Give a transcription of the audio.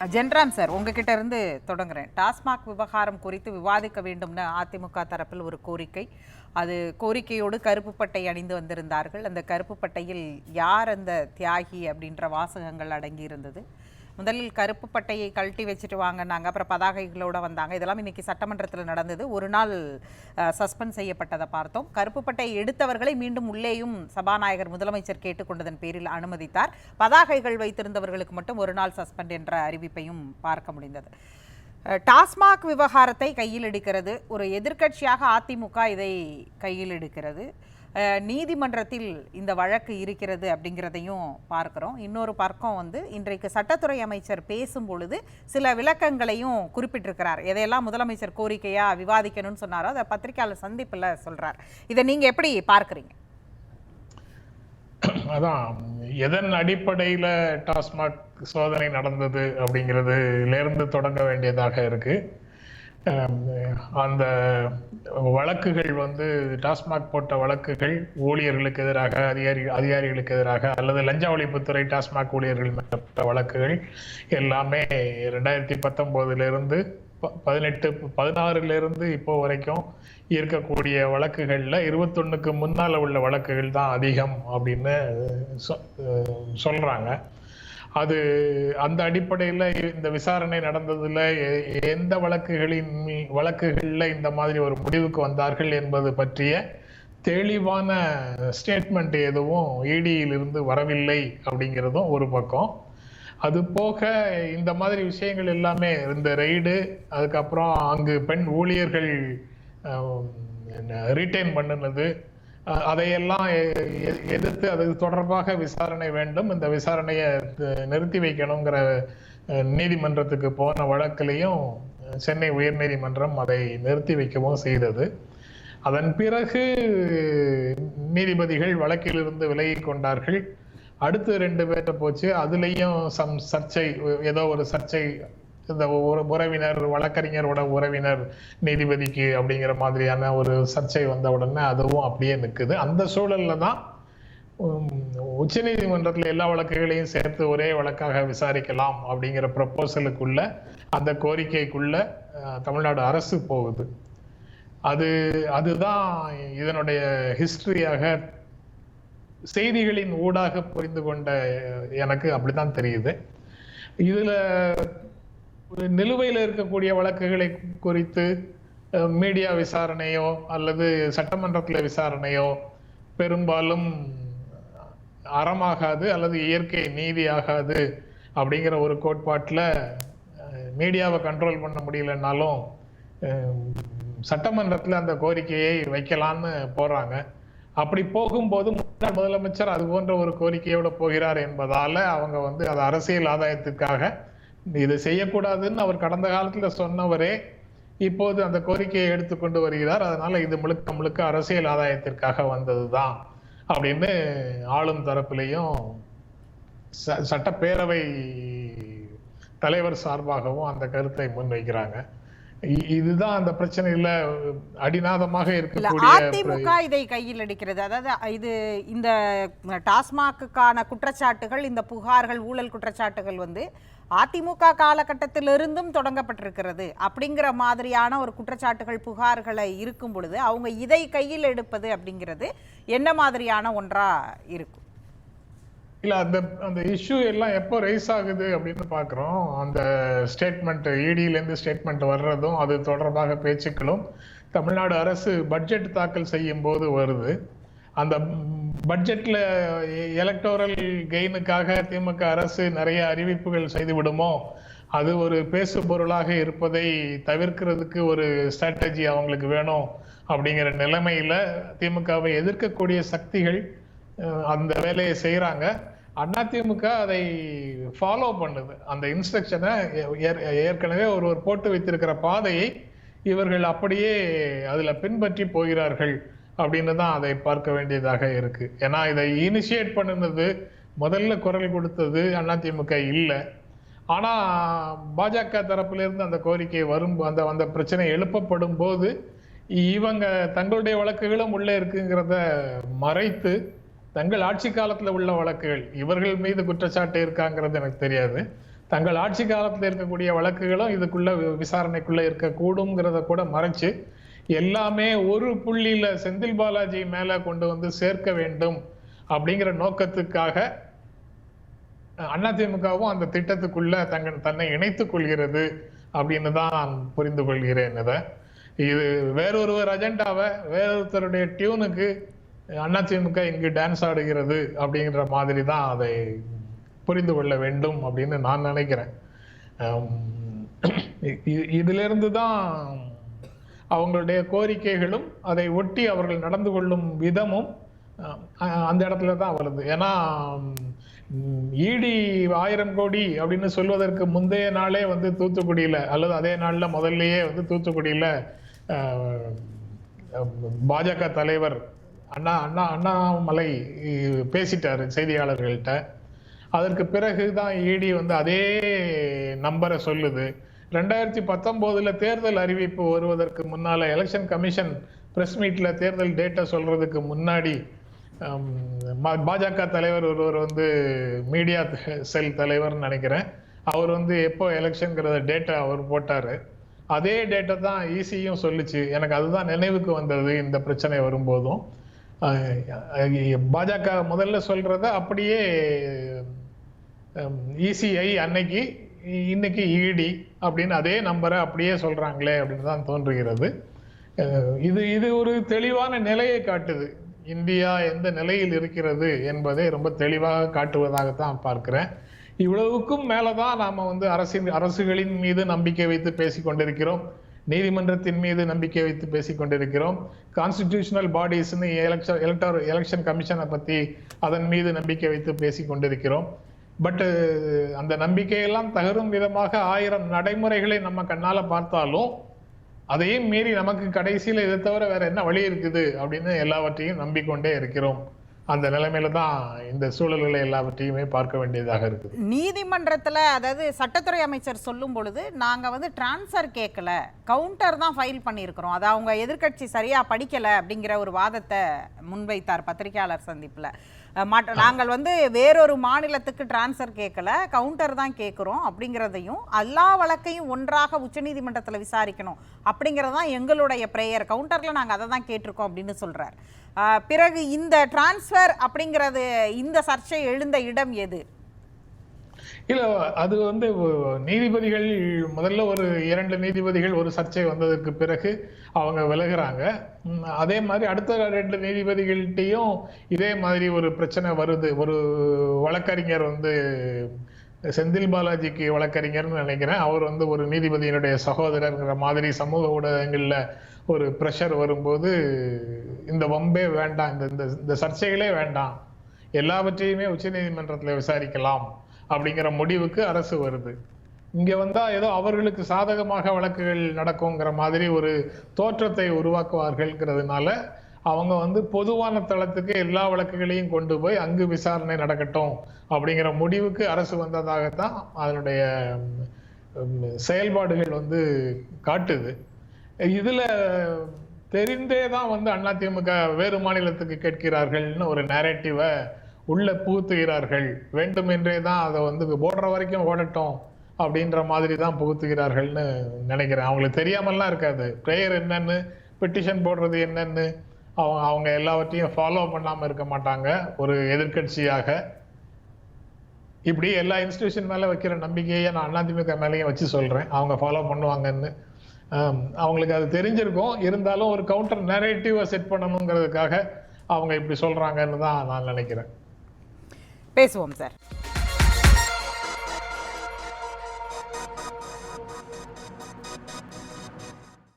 Jenram sir, உங்ககிட்ட இருந்து தொடங்குறேன். டாஸ்மாக் விவகாரம் குறித்து விவாதிக்க வேண்டும்னு அதிமுக தரப்பில் ஒரு கோரிக்கை. அது கோரிக்கையோடு கருப்பு பட்டை அணிந்து வந்திருந்தார்கள். அந்த கருப்பு பட்டையில் யார் அந்த தியாகி அப்படின்ற வாசகங்கள் அடங்கி இருந்தது. முதலில் கருப்பு பட்டையை கழட்டி வச்சுட்டு வாங்கினாங்க, அப்புறம் பதாகைகளோடு வந்தாங்க. இதெல்லாம் இன்னைக்கு சட்டமன்றத்தில் நடந்தது. ஒரு நாள் சஸ்பெண்ட் செய்யப்பட்டதை பார்த்தோம். கருப்பு பட்டையை எடுத்தவர்களை மீண்டும் உள்ளேயும் சபாநாயகர் முதலமைச்சர் கேட்டுக்கொண்டதன் பேரில் அனுமதித்தார். பதாகைகள் வைத்திருந்தவர்களுக்கு மட்டும் ஒரு நாள் சஸ்பெண்ட் என்ற அறிவிப்பையும் பார்க்க முடிந்தது. டாஸ்மாக் விவகாரத்தை கையில் எடுக்கிறது, ஒரு எதிர்க்கட்சியாக அதிமுக இதை கையில் எடுக்கிறது. நீதிமன்றத்தில் இந்த வழக்கு இருக்கிறது அப்படிங்கிறதையும் பார்க்குறோம். இன்னொரு பக்கம் இன்றைக்கு சட்டத்துறை அமைச்சர் பேசும் பொழுது சில விளக்கங்களையும் குறிப்பிட்டிருக்கிறார். எதையெல்லாம் முதலமைச்சர் கோரிக்கையாக விவாதிக்கணும்னு சொன்னாரோ அதை பத்திரிகையாளர் சந்திப்பில் சொல்கிறார். இதை நீங்கள் எப்படி பார்க்குறீங்க? அதான் எதன் அடிப்படையில் டாஸ்மாக் சோதனை நடந்தது அப்படிங்கிறதுலேருந்து தொடங்க வேண்டியதாக இருக்கு. அந்த வழக்குகள் டாஸ்மாக் போட்ட வழக்குகள் ஊழியர்களுக்கு எதிராக, அதிகாரிகளுக்கு எதிராக, அல்லது லஞ்ச ஒழிப்புத்துறை டாஸ்மாக் ஊழியர்கள் மேற்பட்ட வழக்குகள் எல்லாமே 2019 16 இப்போ வரைக்கும் இருக்கக்கூடிய வழக்குகள்ல 21க்கு முன்னால உள்ள வழக்குகள் தான் அதிகம் அப்படின்னு சொல்றாங்க. அது அந்த அடிப்படையில் இந்த விசாரணை நடந்ததுல எந்த வழக்குகள்ல இந்த மாதிரி ஒரு முடிவுக்கு வந்தார்கள் என்பது பற்றிய தெளிவான ஸ்டேட்மெண்ட் எதுவும் இடியிலிருந்து வரவில்லை அப்படிங்கிறதும் ஒரு பக்கம். அது போக இந்த மாதிரி விஷயங்கள் எல்லாமே, இந்த ரெய்டு, அதுக்கப்புறம் அங்கு பெண் ஊழியர்கள் ரீட்டைன் பண்ணினது, அதையெல்லாம் எதிர்த்து அது தொடர்பாக விசாரணை வேண்டும், இந்த விசாரணையை நிறுத்தி வைக்கணுங்கிற நீதிமன்றத்துக்கு போன வழக்கிலையும் சென்னை உயர்நீதிமன்றம் அதை நிறுத்தி வைக்கவும் செய்தது. அதன் பிறகு நீதிபதிகள் வழக்கிலிருந்து விலகி கொண்டார்கள். அடுத்து 2 பேர்ட்ட போச்சு. அதுலேயும் சர்ச்சை, ஏதோ ஒரு சர்ச்சை, இந்த உறவினர், வழக்கறிஞரோட உறவினர் நீதிபதிக்கு அப்படிங்கிற மாதிரியான ஒரு சர்ச்சை வந்த உடனே அதுவும் அப்படியே நிற்குது. அந்த சூழல்ல தான் உச்ச நீதிமன்றத்தில் எல்லா வழக்குகளையும் சேர்த்து ஒரே வழக்காக விசாரிக்கலாம் அப்படிங்கிற ப்ரப்போசலுக்குள்ள, அந்த கோரிக்கைக்குள்ள தமிழ்நாடு அரசு போகுது. அதுதான் இதனுடைய ஹிஸ்டரியாக செய்திகளின் ஊடாக புரிந்து கொண்ட எனக்கு அப்படித்தான் தெரியுது. இதுல நிலுவையில் இருக்கக்கூடிய வழக்குகளை குறித்து மீடியா விசாரணையோ அல்லது சட்டமன்றத்தில் விசாரணையோ பெரும்பாலும் அறமாகாது அல்லது இயற்கை நீதி ஆகாது அப்படிங்கிற ஒரு கோட்பாட்டில் மீடியாவை கண்ட்ரோல் பண்ண முடியலன்னாலும் சட்டமன்றத்தில் அந்த கோரிக்கையை வைக்கலான்னு போறாங்க. அப்படி போகும்போது முன்னாள் முதலமைச்சர் அது போன்ற ஒரு கோரிக்கையோட போகிறார் என்பதால அவங்க அது அரசியல் ஆதாயத்திற்காக இது செய்யக்கூடாதுன்னு அவர் கடந்த காலத்துல சொன்னவரே இப்போது அந்த கோரிக்கையை எடுத்துக்கொண்டு வருகிறார். அதனால இது முழுக்க முழுக்க அரசியல் ஆதாயத்திற்காக வந்ததுதான் அப்படின்னு ஆளும் தரப்பிலையும் சட்டப்பேரவை தலைவர் சார்பாகவும் அந்த கருத்தை முன்வைக்கிறாங்க. இதுதான் அந்த பிரச்சனையில அடிநாதமாக இருக்கக்கூடிய. அதிமுக இதை கையில் எடுக்கிறது. அதாவது இந்த டாஸ்மாக்குக்கான குற்றச்சாட்டுகள், இந்த புகார்கள், ஊழல் குற்றச்சாட்டுகள் அதிமுக காலகட்டத்திலிருந்தும் தொடங்கப்பட்டிருக்கிறது அப்படிங்கிற மாதிரியான ஒரு குற்றச்சாட்டுகள், புகார்களை இருக்கும் பொழுது அவங்க இதை கையில் எடுப்பது அப்படிங்கிறது என்ன மாதிரியான ஒன்றா இருக்கும்? இல்ல, அந்த இஷ்யூ எல்லாம் எப்போ ரைஸ் ஆகுது அப்படின்னு பாக்குறோம். அந்த ஸ்டேட்மெண்ட், இடியிலேருந்து ஸ்டேட்மெண்ட் வர்றதும் அது தொடர்பாக பேச்சுக்களும் தமிழ்நாடு அரசு பட்ஜெட் தாக்கல் செய்யும் போது வருது. அந்த பட்ஜெட்ல எலக்டோரல் கெயினுக்காக திமுக அரசு நிறைய அறிவிப்புகள் செய்து விடுமோ, அது ஒரு பேசு பொருளாக இருப்பதை தவிர்க்கிறதுக்கு ஒரு ஸ்ட்ராட்டஜி அவங்களுக்கு வேணும் அப்படிங்கிற நிலைமையில திமுகவை எதிர்க்கக்கூடிய சக்திகள் அந்த வேலையை செய்யறாங்க. அதிமுக அதை ஃபாலோ பண்ணுது. அந்த இன்ஸ்ட்ரக்ஷனை ஏற்கனவே ஒருவர் போட்டு வைத்திருக்கிற பாதையை இவர்கள் அப்படியே அதுல பின்பற்றி போகிறார்கள் அப்படின்னு தான் அதை பார்க்க வேண்டியதாக இருக்கு. ஏன்னா இதை இனிஷியேட் பண்ணினது, முதல்ல குரல் கொடுத்தது அதிமுக இல்லை. ஆனா பாஜக தரப்புல இருந்து அந்த கோரிக்கை வரும், அந்த பிரச்சனை எழுப்பப்படும் போது இவங்க தங்களுடைய வழக்குகளும் உள்ளே இருக்குங்கிறத மறைத்து தங்கள் ஆட்சி காலத்துல உள்ள வழக்குகள், இவர்கள் மீது குற்றச்சாட்டு இருக்காங்கிறது எனக்கு தெரியாது, தங்கள் ஆட்சி காலத்தில் இருக்கக்கூடிய வழக்குகளும் இதுக்குள்ள விசாரணைக்குள்ள இருக்கக்கூடும்ங்கிறத கூட மறைச்சு எல்லாமே ஒரு புள்ளியில செந்தில் பாலாஜி மேல கொண்டு வந்து சேர்க்க வேண்டும் அப்படிங்கிற நோக்கத்துக்காக அதிமுகவும் அந்த திட்டத்துக்குள்ள தன்னை இணைத்துக் கொள்கிறது அப்படின்னு தான் நான் புரிந்து கொள்கிறேன். இது வேறொருவர் அஜெண்டாவை வேறொருத்தருடைய டியூனுக்கு அதிமுக இங்கு டான்ஸ் ஆடுகிறது அப்படிங்கிற மாதிரி தான் அதை புரிந்து கொள்ள வேண்டும் அப்படின்னு நான் நினைக்கிறேன். இதுல இருந்து தான் அவங்களுடைய கோரிக்கைகளும் அதை ஒட்டி அவர்கள் நடந்து கொள்ளும் விதமும் அந்த இடத்துல தான் வருது. ஏன்னா ஈடி 1000 கோடி அப்படின்னு சொல்வதற்கு முந்தைய நாளே வந்து தூத்துக்குடியில அல்லது அதே நாள்ல முதல்லயே வந்து தூத்துக்குடியில பாஜக தலைவர் அண்ணாமலை பேசிட்டாரு செய்தியாளர்கள்ட்ட. அதற்கு பிறகுதான் ஈடி வந்து அதே நம்பரை சொல்லுது. 2019 தேர்தல் அறிவிப்பு வருவதற்கு முன்னால எலெக்ஷன் கமிஷன் பிரஸ் மீட்ல தேர்தல் டேட்டா சொல்றதுக்கு முன்னாடி பாஜக தலைவர் ஒருவர் வந்து மீடியா செல் தலைவர்னு நினைக்கிறேன், அவர் வந்து எப்போ எலெக்ஷன்ங்கிறத டேட்டா அவர் போட்டாரு. அதே டேட்டா தான் இசியும் சொல்லுச்சு. எனக்கு அதுதான் நினைவுக்கு வந்தது இந்த பிரச்சனை வரும்போதும். பாஜக முதல்ல சொல்றத அப்படியே இசிஐ அன்னைக்கு இன்னைக்கு இடி அப்படின்னு அதே நம்பரை அப்படியே சொல்றாங்களே அப்படின்னு தான் தோன்றுகிறது. இது ஒரு தெளிவான நிலையை காட்டுது. இந்தியா எந்த நிலையில் இருக்கிறது என்பதை ரொம்ப தெளிவாக காட்டுவதாகத்தான் பார்க்கிறேன். இவ்வளவுக்கும் மேலதான் நாம வந்து அரசுகளின் மீது நம்பிக்கை வைத்து பேசிக் கொண்டிருக்கிறோம், நீதிமன்றத்தின் மீது நம்பிக்கை வைத்து பேசிக் கொண்டிருக்கிறோம், கான்ஸ்டிடியூஷனல் பாடிஸ் எலெக்ஷன் கமிஷனை பத்தி அதன் மீது நம்பிக்கை வைத்து பேசிக் கொண்டிருக்கிறோம். பட் அந்த நம்பிக்கையெல்லாம் தகரும் விதமாக 1000 நடைமுறைகளை நம்ம கண்ணால பார்த்தாலும் அதையும் மீறி நமக்கு கடைசியில இதை தவிர வேற என்ன வழி இருக்குது அப்படின்னு எல்லாவற்றையும் நம்பிக்கொண்டே இருக்கிறோம். அந்த நிலைமையில தான் இந்த சூழல்களை எல்லாவற்றையுமே பார்க்க வேண்டியதாக இருக்குது. நீதிமன்றத்துல அதாவது சட்டத்துறை அமைச்சர் சொல்லும் பொழுது நாங்க வந்து டிரான்ஸ்ஃபர் கேட்கல, கவுண்டர் தான் ஃபைல் பண்ணியிருக்கிறோம், அதை அவங்க எதிர்க்கட்சி சரியா படிக்கல அப்படிங்கிற ஒரு வாதத்தை முன்வைத்தார் பத்திரிகையாளர் சந்திப்புல. நாங்கள் வந்து வேறொரு மாநிலத்துக்கு டிரான்ஸ்ஃபர் கேட்கல, கவுண்டர் தான் கேட்குறோம் அப்படிங்கிறதையும் எல்லா வழக்கையும் ஒன்றாக உச்சநீதிமன்றத்தில் விசாரிக்கணும் அப்படிங்கிறதான் எங்களுடைய பிரேயர், கவுண்டரில் நாங்கள் அதை தான் கேட்டிருக்கோம் அப்படின்னு சொல்கிறார். பிறகு இந்த டிரான்ஸ்ஃபர் அப்படிங்கிறது இந்த சர்ச்சை எழுந்த இடம் எது? இல்ல, அது வந்து நீதிபதிகள் முதல்ல ஒரு 2 நீதிபதிகள் ஒரு சர்ச்சை வந்ததற்கு பிறகு அவங்க விலகுறாங்க. அதே மாதிரி அடுத்த 2 நீதிபதிகள்கிட்டையும் இதே மாதிரி ஒரு பிரச்சனை வருது. ஒரு வழக்கறிஞர் வந்து செந்தில் பாலாஜிக்கு வழக்கறிஞர்னு நினைக்கிறேன், அவர் வந்து ஒரு நீதிபதியினுடைய சகோதரர்ங்கிற மாதிரி சமூக ஊடகங்கள்ல ஒரு பிரஷர் வரும்போது இந்த வம்பே வேண்டாம், இந்த சர்ச்சைகளே வேண்டாம், எல்லாவற்றையுமே உச்ச நீதிமன்றத்துல விசாரிக்கலாம் அப்படிங்கிற முடிவுக்கு அரசு வருது. இங்க வந்தா ஏதோ அவர்களுக்கு சாதகமாக வழக்குகள் நடக்குங்கிற மாதிரி ஒரு தோற்றத்தை உருவாக்குவார்கள்ங்கிறதுனால அவங்க வந்து பொதுவான தளத்துக்கு எல்லா வழக்குகளையும் கொண்டு போய் அங்கு விசாரணை நடக்கட்டும் அப்படிங்கிற முடிவுக்கு அரசு வந்ததாகத்தான் அதனுடைய செயல்பாடுகள் வந்து காட்டுது. இதுல தெரிந்தே தான் வந்து அதிமுக வேறு மாநிலத்துக்கு கேட்கிறார்கள்னு ஒரு நேரேட்டிவை உள்ள புகுத்துகிறார்கள். வேண்டுமென்றே தான் அதை வந்து போடுற வரைக்கும் ஓடட்டும் அப்படின்ற மாதிரி தான் புகுத்துகிறார்கள்னு நினைக்கிறேன். அவங்களுக்கு தெரியாமல்லாம் இருக்காது பிரேயர் என்னன்னு, பெட்டிஷன் போடுறது என்னன்னு. அவங்க எல்லாவற்றையும் ஃபாலோ பண்ணாம இருக்க மாட்டாங்க. ஒரு எதிர்கட்சியாக இப்படி எல்லா இன்ஸ்டிடியூஷன் மேல வைக்கிற நம்பிக்கையை நான் அதிமுக மேலேயும் வச்சு சொல்றேன், அவங்க ஃபாலோ பண்ணுவாங்கன்னு. அவங்களுக்கு அது தெரிஞ்சிருக்கும், இருந்தாலும் ஒரு கவுண்டர் நரேட்டிவை செட் பண்ணணுங்கிறதுக்காக அவங்க இப்படி சொல்றாங்கன்னு தான் நான் நினைக்கிறேன். பேசுவோம் சார்.